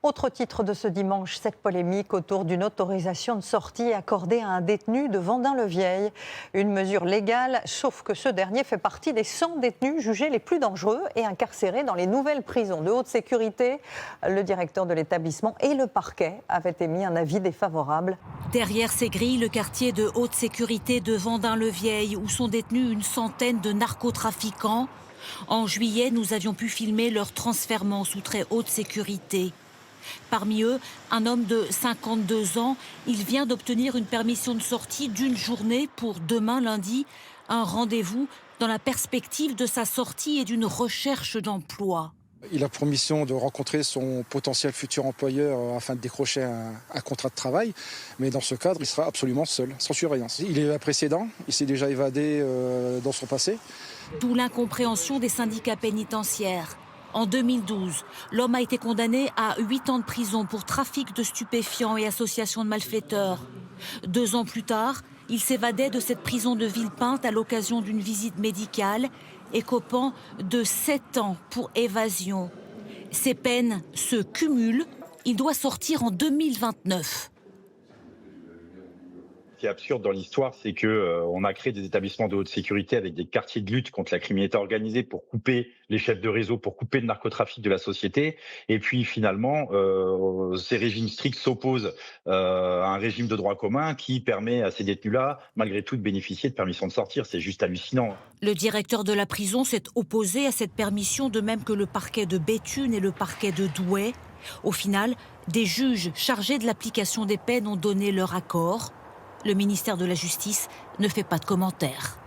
Autre titre de ce dimanche, cette polémique autour d'une autorisation de sortie accordée à un détenu de Vendin-le-Vieil. Une mesure légale, sauf que ce dernier fait partie des 100 détenus jugés les plus dangereux et incarcérés dans les nouvelles prisons de haute sécurité. Le directeur de l'établissement et le parquet avaient émis un avis défavorable. Derrière ces grilles, le quartier de haute sécurité de Vendin-le-Vieil, où sont détenus une centaine de narcotrafiquants. En juillet, nous avions pu filmer leur transfèrement sous très haute sécurité. Parmi eux, un homme de 52 ans. Il vient d'obtenir une permission de sortie d'une journée pour demain lundi. Un rendez-vous dans la perspective de sa sortie et d'une recherche d'emploi. Il a pour mission de rencontrer son potentiel futur employeur afin de décrocher un contrat de travail. Mais dans ce cadre, il sera absolument seul, sans surveillance. Il est un précédent, il s'est déjà évadé dans son passé. D'où l'incompréhension des syndicats pénitentiaires. En 2012, l'homme a été condamné à 8 ans de prison pour trafic de stupéfiants et association de malfaiteurs. 2 ans plus tard, il s'évadait de cette prison de Villepinte à l'occasion d'une visite médicale, écopant de 7 ans pour évasion. Ces peines se cumulent. Il doit sortir en 2029. Ce qui est absurde dans l'histoire, c'est qu'on a créé des établissements de haute sécurité avec des quartiers de lutte contre la criminalité organisée pour couper les chefs de réseau, pour couper le narcotrafic de la société. Et puis finalement, ces régimes stricts s'opposent à un régime de droit commun qui permet à ces détenus-là, malgré tout, de bénéficier de permission de sortir. C'est juste hallucinant. Le directeur de la prison s'est opposé à cette permission, de même que le parquet de Béthune et le parquet de Douai. Au final, des juges chargés de l'application des peines ont donné leur accord. Le ministère de la Justice ne fait pas de commentaires.